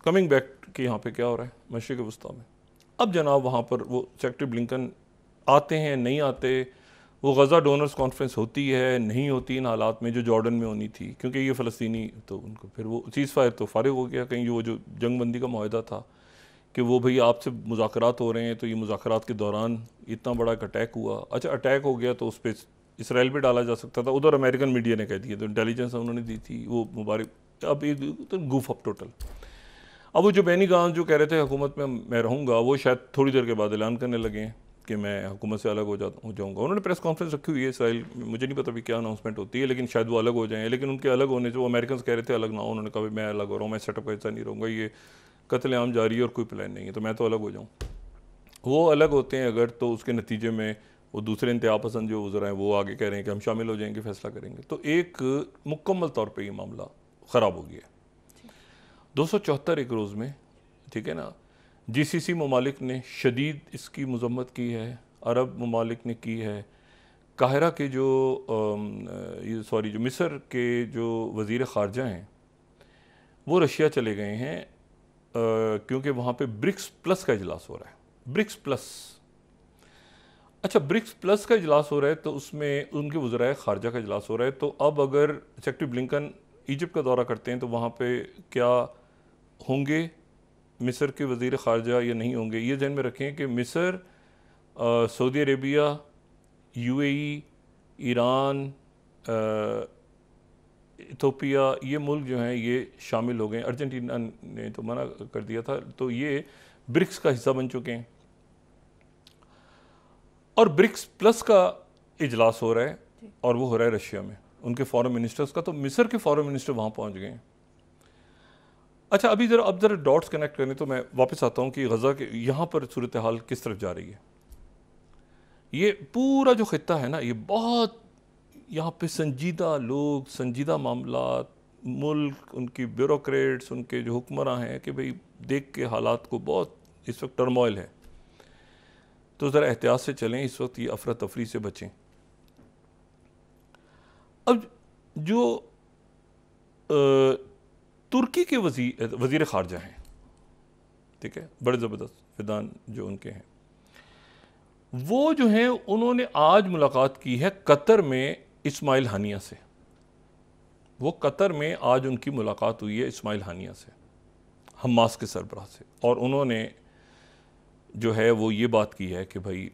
Coming back कि यहाँ पे क्या हो रहा है मशरिक़ वस्ता में। अब जनाब वहाँ पर वो सेक्रेटरी ब्लिंकन आते हैं, नहीं आते, वो गज़ा डोनर्स कॉन्फ्रेंस होती है नहीं होती इन हालात में जो जॉर्डन में होनी थी, क्योंकि ये फ़लस्तीनी तो उनको फिर वो सीज़ फायर तो फारिग हो गया, कहीं वो जो जंग बंदी का माहिदा था कि वो भाई आपसे मुज़ाकरात हो रहे हैं, तो ये मुज़ाकरात के दौरान इतना बड़ा एक अटैक हुआ। अच्छा अटैक हो गया तो उस पर इसराइल भी डाला जा सकता था, उधर अमेरिकन मीडिया ने कह दिया, तो इंटेलिजेंस उन्होंने दी थी वो मुबारक। अब ये तो गूफ अप टोटल। अब वो जो बेनी गांस जो कह रहे थे हुकूमत में मैं रहूँगा, वो शायद थोड़ी देर के बाद ऐलान करने लगे हैं कि मैं हुकूमत से अलग हो जाऊँगा। उन्होंने प्रेस कॉन्फ्रेंस रखी हुई है इसराइल, मुझे नहीं पता भी क्या अनाउंसमेंट होती है, लेकिन शायद वो अलग हो जाएँ। लेकिन उनके अलग होने से वो अमेरिकन कह रहे थे अलग ना हो, उन्होंने कहा मैं अलग हो रहा हूँ, मैं सेटअप का हिस्सा नहीं रहूँगा, ये कत्लेआम जारी है और कोई प्लान नहीं है, तो मैं तो अलग हो जाऊँ। वो अलग होते हैं अगर, तो उसके नतीजे में वो दूसरे इंतहा पसंद जो गुजरा हैं वो आगे कह रहे हैं कि हम शामिल हो जाएंगे, फैसला करेंगे। तो एक मुकम्मल तौर पे ये मामला ख़राब हो गया। 274 एक रोज़ में, ठीक है ना, जीसीसी ममालिक ने शदीद इसकी मजम्मत की है, अरब ममालिक ने की है। काहिरा के जो जो मिस्र के जो वज़ीर ख़ारजा हैं वो रशिया चले गए हैं, क्योंकि वहाँ पे ब्रिक्स प्लस का इजलास हो रहा है। ब्रिक्स प्लस, अच्छा ब्रिक्स प्लस का इजलास हो रहा है तो उसमें उनके वज़राए ख़ारजा का इजलास हो रहा है। तो अब अगर सेक्रेटरी ब्लिंकन इजिप्ट का दौरा करते हैं तो वहाँ पे क्या होंगे मिस्र के वज़ीर ख़ारजा या नहीं होंगे, ये ध्यान में रखें कि मिस्र, Saudi Arabia, UAE, Iran, Ethiopia, ये मुल्क जो हैं ये शामिल हो गए। अर्जेंटीना ने तो मना कर दिया था, तो ये ब्रिक्स का हिस्सा बन चुके हैं। और ब्रिक्स प्लस का इजलास हो रहा है और वो हो रहा है रशिया में, उनके फॉरेन मिनिस्टर्स का। तो मिस्र के फॉरेन मिनिस्टर वहाँ पहुँच गए हैं। अच्छा अभी ज़रा डॉट्स कनेक्ट करने, तो मैं वापस आता हूँ कि गज़ा के यहाँ पर सूरत हाल किस तरफ जा रही है। ये पूरा जो खित्ता है ना, ये बहुत यहाँ पे संजीदा लोग, संजीदा मामला, मुल्क, उनकी ब्यूरोक्रेट्स, उनके जो हुक्मरान हैं कि भाई देख के हालात को बहुत इस वक्त टर्मोइल है, तो ज़रा एहतियात से चलें, इस वक्त ये अफरा तफरी से बचें। अब जो तुर्की के वज़ीर ख़ारजा हैं, ठीक है, बड़े ज़बरदस्त फिदान जो उनके हैं, वो जो हैं उन्होंने आज मुलाकात की है कतर में इस्माइल हानिया से। वो कतर में आज उनकी मुलाकात हुई है इस्माइल हानिया से, हमास के सरबराह से, और उन्होंने जो है वो ये बात की है कि भाई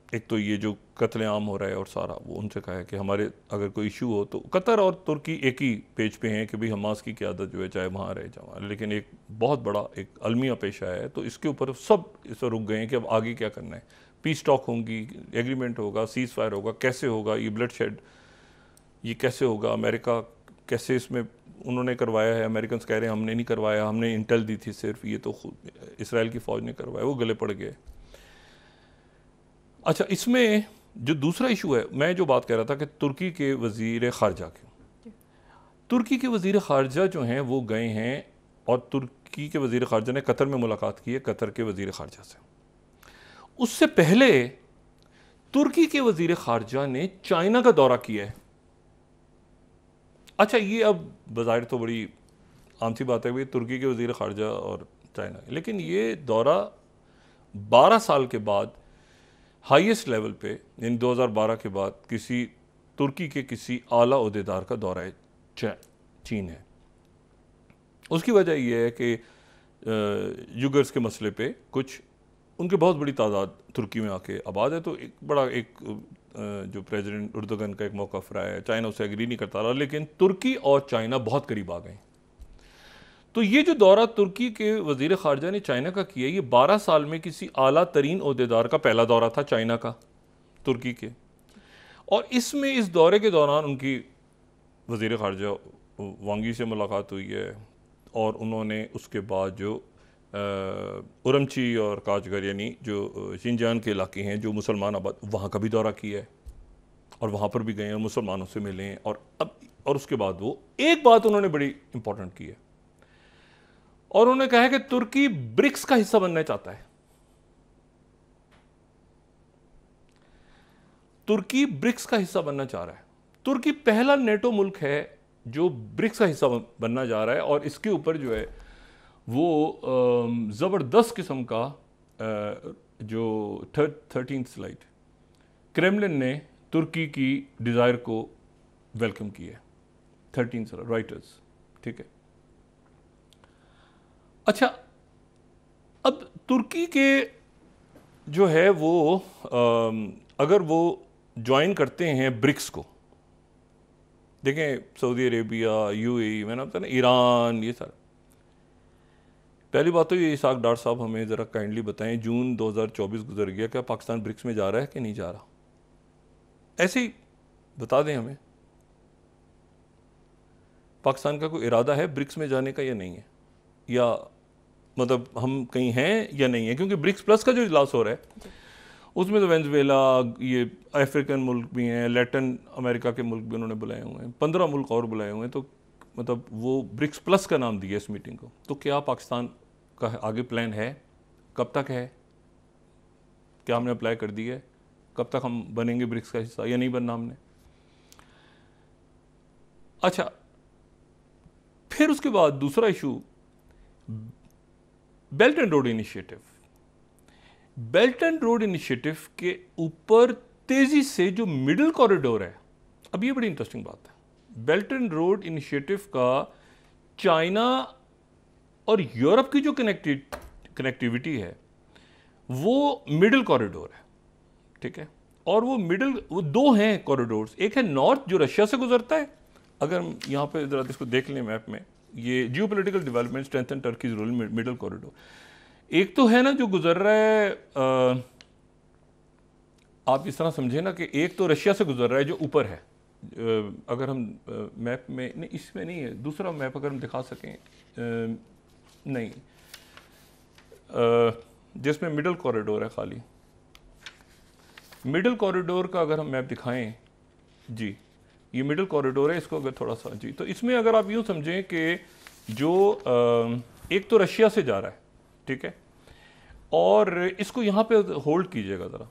एक तो ये जो कत्लेआम हो रहा है और सारा, वो उनसे कहा है कि हमारे अगर कोई इशू हो तो कतर और तुर्की एक ही पेज पे हैं कि भाई हमास की क़यादत जो है चाहे वहाँ रहे चाहे वहाँ, लेकिन एक बहुत बड़ा एक अलमिया पेशा है, तो इसके ऊपर सब इस पर रुक गए हैं कि अब आगे क्या करना है। पीस टॉक होंगी, एग्रीमेंट होगा, सीज़ फायर होगा, कैसे होगा ये ब्लड शेड, ये कैसे होगा, अमेरिका कैसे इसमें उन्होंने करवाया है, अमेरिकन कह रहे हैं हमने नहीं करवाया, हमने इंटेल दी थी सिर्फ, ये तो इसराइल की फ़ौज ने करवाया, वो गले पड़ गए। अच्छा इसमें जो दूसरा इशू है, मैं जो बात कह रहा था कि तुर्की के वज़ीर ख़ारजा के, तुर्की के वज़ीर ख़ारजा जो हैं वो गए हैं और तुर्की के वज़ीर ख़ारजा ने कतर में मुलाकात की है कतर के वज़ीर ख़ारजा से। उससे पहले तुर्की के वज़ीर ख़ारजा ने चाइना का दौरा किया है। अच्छा ये अब बज़ाहिर तो बड़ी आम सी बात है भाई तुर्की के वज़ीर ख़ारजा और चाइना, लेकिन ये दौरा 12 साल के बाद हाईएस्ट लेवल पे, यानी 2012 के बाद किसी तुर्की के किसी आला ओहदेदार का दौरा है चीन है। उसकी वजह यह है कि युगर्स के मसले पे कुछ उनके बहुत बड़ी तादाद तुर्की में आके आबाद है, तो एक बड़ा जो प्रेसिडेंट उर्दुगन का एक मौक़िफ़ रहा है, चाइना उससे एग्री नहीं करता रहा, लेकिन तुर्की और चाइना बहुत करीब आ गए। तो ये जो दौरा तुर्की के वज़ीर ख़ारजा ने चाइना का किया, ये 12 साल में किसी आला तरीन ओहदेदार का पहला दौरा था चाइना का तुर्की के। और इसमें इस दौरे के दौरान उनकी वज़ीर ख़ारजा वांगी से मुलाकात हुई है, और उन्होंने उसके बाद जो उरमची और काशगर यानी जो शिनजान के इलाके हैं जो मुसलमान आबाद, वहाँ का भी दौरा किया है और वहाँ पर भी गए और मुसलमानों से मिले हैं। और उसके बाद वो एक बात उन्होंने बड़ी इंपॉर्टेंट की है, और उन्होंने कहा है कि तुर्की ब्रिक्स का हिस्सा बनना चाहता है। तुर्की ब्रिक्स का हिस्सा बनना चाह रहा है। तुर्की पहला नेटो मुल्क है जो ब्रिक्स का हिस्सा बनना जा रहा है, और इसके ऊपर जो है वो ज़बरदस्त किस्म का जो 13th स्लाइड, क्रेमलिन ने तुर्की की डिज़ायर को वेलकम किया है। 13th राइटर्स, ठीक है। अच्छा, अब तुर्की के जो है वो अगर वो ज्वाइन करते हैं ब्रिक्स को, देखें सऊदी अरेबिया, यूएई, मैंने बताया ना, ईरान, ये सारा। पहली बात तो ये इसाक डार साहब हमें ज़रा काइंडली बताएं, जून 2024 गुजर गया, क्या पाकिस्तान ब्रिक्स में जा रहा है कि नहीं जा रहा? ऐसे ही बता दें हमें, पाकिस्तान का कोई इरादा है ब्रिक्स में जाने का या नहीं है, या मतलब हम कहीं हैं या नहीं है? क्योंकि ब्रिक्स प्लस का जो इजलास हो रहा है उसमें तो वेनेजुएला, ये अफ्रीकन मुल्क भी हैं, लैटिन अमेरिका के मुल्क भी उन्होंने बुलाए हुए हैं, 15 मुल्क और बुलाए हुए हैं, तो मतलब वो ब्रिक्स प्लस का नाम दिया इस मीटिंग को। तो क्या पाकिस्तान का आगे प्लान है? कब तक है? क्या हमने अप्लाई कर दिया है? कब तक हम बनेंगे ब्रिक्स का हिस्सा या नहीं बनना हमने? अच्छा, फिर उसके बाद दूसरा issue, belt and road initiative. Belt and road initiative के ऊपर तेजी से जो मिडिल कॉरिडोर है, अब ये बड़ी इंटरेस्टिंग बात है। बेल्ट एंड रोड इनिशिएटिव का चाइना और यूरोप की जो कनेक्टिविटी है वो मिडिल कॉरिडोर है, ठीक है। और वो दो हैं कॉरिडोर्स, एक है नॉर्थ जो रशिया से गुजरता है, अगर हम यहाँ पे जरा इसको देख लें मैप में, ये geopolitical development strengthen Turkey's role, middle corridor. एक तो है ना जो गुजर रहा है, आप इस तरह समझे ना कि एक तो रशिया से गुजर रहा है जो ऊपर है, अगर हम मैप में, नहीं इसमें नहीं है, दूसरा मैप अगर हम दिखा सकें, नहीं, जिसमें मिडिल कॉरिडोर है खाली, मिडिल कॉरिडोर का अगर हम मैप दिखाएं, जी ये मिडिल कॉरिडोर है, इसको अगर थोड़ा सा, जी तो इसमें अगर आप यूँ समझें कि जो एक तो रशिया से जा रहा है, ठीक है, और इसको यहाँ पे होल्ड कीजिएगा ज़रा।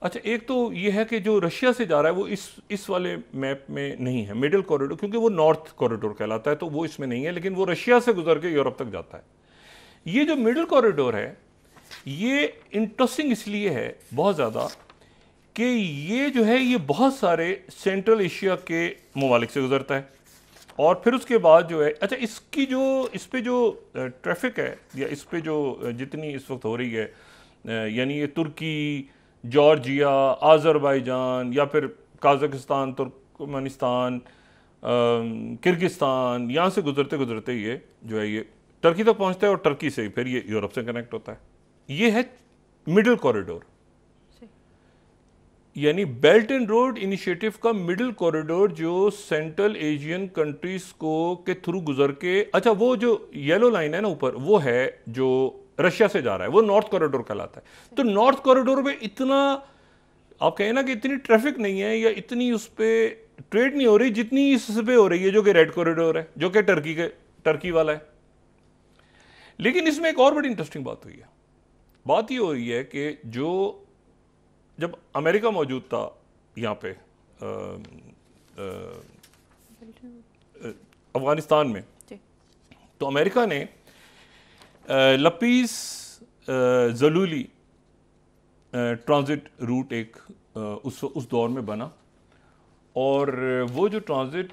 अच्छा, एक तो ये है कि जो रशिया से जा रहा है वो इस वाले मैप में नहीं है मिडिल कॉरिडोर, क्योंकि वो नॉर्थ कॉरिडोर कहलाता है, तो वो इसमें नहीं है, लेकिन वो रशिया से गुजर के यूरोप तक जाता है। ये जो मिडिल कॉरिडोर है ये इंटरेस्टिंग इसलिए है बहुत ज़्यादा कि ये जो है ये बहुत सारे सेंट्रल एशिया के ममालिक से गुजरता है, और फिर उसके बाद जो है, अच्छा इसकी जो इस पे जो ट्रैफिक है या इस पे जो जितनी इस वक्त हो रही है, यानी ये तुर्की, जॉर्जिया, आज़रबाईजान या फिर काज़ाकिस्तान, तुर्कमेनिस्तान, किर्गिस्तान, यहाँ से गुजरते गुजरते ये जो है ये टर्की तक पहुँचता है, और टर्की से फिर ये यूरोप से कनेक्ट होता है। ये है मिडिल कॉरिडोर, यानी बेल्ट एंड रोड इनिशिएटिव का मिडिल कॉरिडोर जो सेंट्रल एशियन कंट्रीज को के थ्रू गुजर के, अच्छा वो जो येलो लाइन है ना ऊपर, वो है जो रशिया से जा रहा है, वो नॉर्थ कॉरिडोर कहलाता है। तो नॉर्थ कॉरिडोर में इतना आप कहें ना कि इतनी ट्रैफिक नहीं है या इतनी उस पर ट्रेड नहीं हो रही जितनी इस पे हो रही है, जो कि रेड कॉरिडोर है, जो कि टर्की वाला है। लेकिन इसमें एक और बड़ी इंटरेस्टिंग बात हुई है। बात ये हो रही है कि जो जब अमेरिका मौजूद था यहाँ पे अफगानिस्तान में, तो अमेरिका ने लपीस ज़लूली ट्रांजिट रूट एक उस दौर में बना, और वो जो ट्रांजिट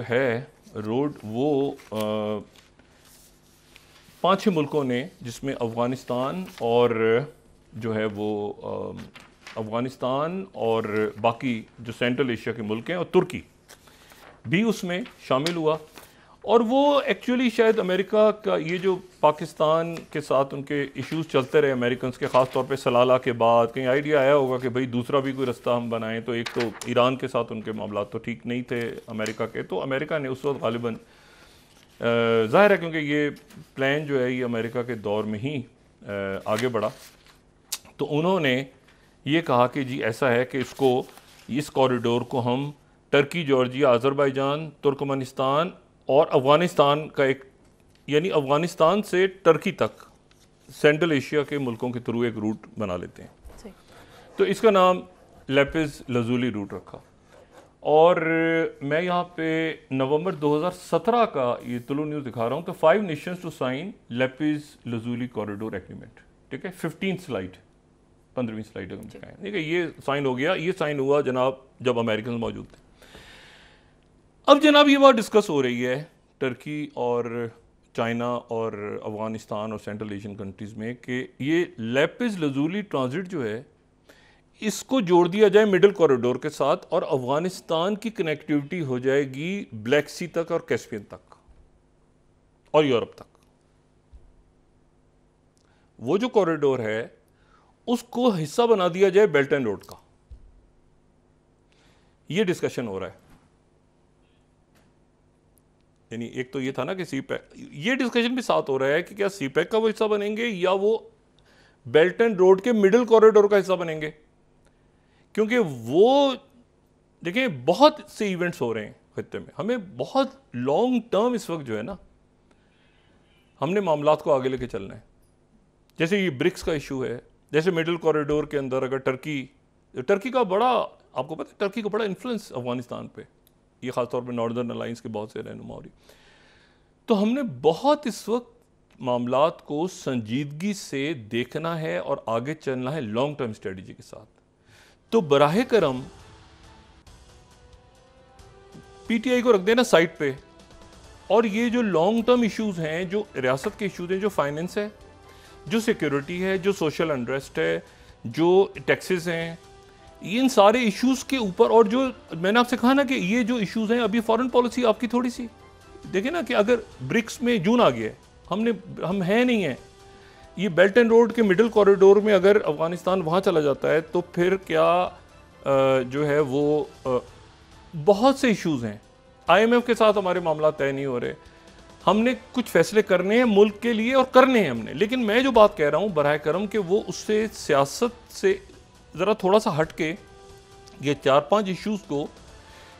है रोड वो 5-6 मुल्कों ने, जिसमें अफ़गानिस्तान और जो है वो अफ़गानिस्तान और बाकी जो सेंट्रल एशिया के मुल्क हैं और तुर्की भी उसमें शामिल हुआ। और वो एक्चुअली शायद अमेरिका का ये जो पाकिस्तान के साथ उनके इश्यूज़ चलते रहे अमेरिकन के, ख़ास तौर पे सलाला के बाद कहीं आइडिया आया होगा कि भाई दूसरा भी कोई रास्ता हम बनाएं। तो एक तो ईरान के साथ उनके मामला तो ठीक नहीं थे अमेरिका के, तो अमेरिका ने उस वक्त ग़ालिबन ज़ाहिर है क्योंकि ये प्लान जो है ये अमेरिका के दौर में ही आगे बढ़ा, तो उन्होंने ये कहा कि जी ऐसा है कि इस कॉरिडोर को हम टर्की, जॉर्जिया, आज़रबाईजान, तुर्कमेनिस्तान और अफ़गानिस्तान का एक, यानी अफ़गानिस्तान से टर्की तक सेंट्रल एशिया के मुल्कों के थ्रू एक रूट बना लेते हैं। तो इसका नाम लैपिस लज़ूली रूट रखा। और मैं यहाँ पे नवंबर 2017 का ये तुलु न्यूज़ दिखा रहा हूँ। तो 5 nations to sign lapis lazuli corridor agreement, ठीक है, 15 स्लाइड, 15वीं स्लाइड है, ठीक है, ये साइन हो गया। ये साइन हुआ जनाब जब अमेरिकन मौजूद थे। अब जनाब ये बात डिस्कस हो रही है टर्की और चाइना और अफगानिस्तान और सेंट्रल एशियन कंट्रीज़ में कि ये लेपिज लजूली ट्रांजिट जो है इसको जोड़ दिया जाए मिडिल कॉरिडोर के साथ और अफगानिस्तान की कनेक्टिविटी हो जाएगी ब्लैक सी तक और कैस्पियन तक और यूरोप तक। वो जो कॉरिडोर है उसको हिस्सा बना दिया जाए बेल्ट एंड रोड का। ये डिस्कशन हो रहा है। यानी एक तो ये था ना कि सीपैक, ये डिस्कशन भी साथ हो रहा है कि क्या सीपैक का वो हिस्सा बनेंगे या वो बेल्ट एंड रोड के मिडिल कॉरिडोर का हिस्सा बनेंगे। क्योंकि वो देखें बहुत से इवेंट्स हो रहे हैं खत्ते में, हमें बहुत लॉन्ग टर्म इस वक्त जो है ना हमने मामलात को आगे लेके चलना है। जैसे ये ब्रिक्स का इशू है, जैसे मिडिल कॉरिडोर के अंदर अगर टर्की का बड़ा, आपको पता है टर्की का बड़ा इन्फ्लुएंस अफगानिस्तान पे, ये खासतौर पे नॉर्दर्न अलायंस के बहुत से रहनुमा हो रही। तो हमने बहुत इस वक्त मामलात को संजीदगी से देखना है और आगे चलना है लॉन्ग टर्म स्ट्रेटजी के साथ। तो बराहे करम पीटीआई को रख देना साइड पे, और ये जो लॉन्ग टर्म इश्यूज हैं, जो रियासत के इश्यूज हैं, जो फाइनेंस है, जो सिक्योरिटी है, जो सोशल अनरेस्ट है, जो टैक्सेस हैं, इन सारे इश्यूज के ऊपर, और जो मैंने आपसे कहा ना कि ये जो इश्यूज हैं, अभी फॉरेन पॉलिसी आपकी थोड़ी सी देखिए ना कि अगर ब्रिक्स में जून आ गया है, हम हैं नहीं हैं, ये बेल्ट एंड रोड के मिडिल कॉरिडोर में अगर अफगानिस्तान वहाँ चला जाता है तो फिर क्या जो है वो बहुत से इश्यूज हैं। आईएमएफ के साथ हमारे मामला तय नहीं हो रहे, हमने कुछ फैसले करने हैं मुल्क के लिए और करने हैं हमने। लेकिन मैं जो बात कह रहा हूँ बराह करम कि वो उससे सियासत से ज़रा थोड़ा सा हट के ये 4-5 इश्यूज को,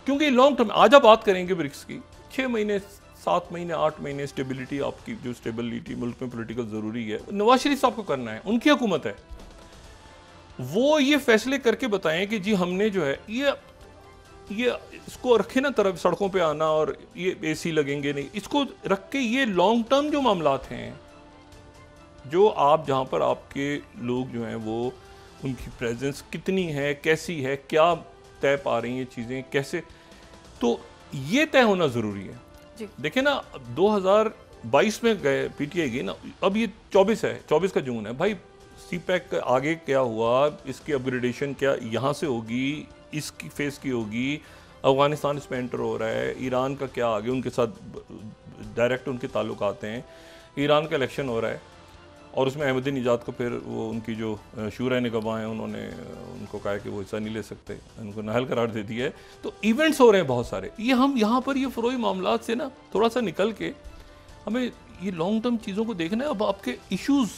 क्योंकि लॉन्ग टर्म आज आप बात करेंगे ब्रिक्स की, 6 महीने 7 महीने 8 महीने स्टेबिलिटी, आपकी जो स्टेबिलिटी मुल्क में पॉलिटिकल ज़रूरी है, नवाज शरीफ साहब को करना है, उनकी हुकूमत है, वो ये फैसले करके बताएं कि जी हमने जो है ये इसको रखे ना तरफ सड़कों पे आना और ये एसी लगेंगे नहीं, इसको रख के ये लॉन्ग टर्म जो मामलात हैं, जो आप जहाँ पर आपके लोग जो हैं वो उनकी प्रेजेंस कितनी है, कैसी है, क्या तय पा रही हैं चीज़ें कैसे, तो ये तय होना ज़रूरी है। देखिए ना 2022 में गए पीटीआई गई ना, अब ये 24 है, 24 का जून है भाई, सीपैक आगे क्या हुआ, इसकी अपग्रेडेशन क्या यहाँ से होगी, इसकी फेस की होगी, अफगानिस्तान इसमें एंटर हो रहा है, ईरान का क्या आगे उनके साथ डायरेक्ट उनके ताल्लुक आते हैं, ईरान का इलेक्शन हो रहा है और उसमें अहमदीनेजाद को फिर वो उनकी जो शूरा निगबां हैं उन्होंने उनको कहा कि वो हिस्सा नहीं ले सकते, उनको नाअहल करार दे दिया है। तो इवेंट्स हो रहे हैं बहुत सारे, ये हम यहाँ पर ये फ़रोई मामलात से ना थोड़ा सा निकल के हमें ये लॉन्ग टर्म चीज़ों को देखना है। अब आपके इश्यूज़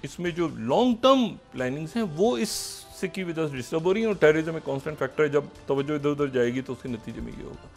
इसमें जो लॉन्ग टर्म प्लानिंग्स हैं वो इससे की वजह से डिस्टर्ब हो रही हैं, और टेररिज्म एक कॉन्स्टेंट फैक्टर है, जब तवज्जो इधर उधर जाएगी तो उसके नतीजे में ये होगा।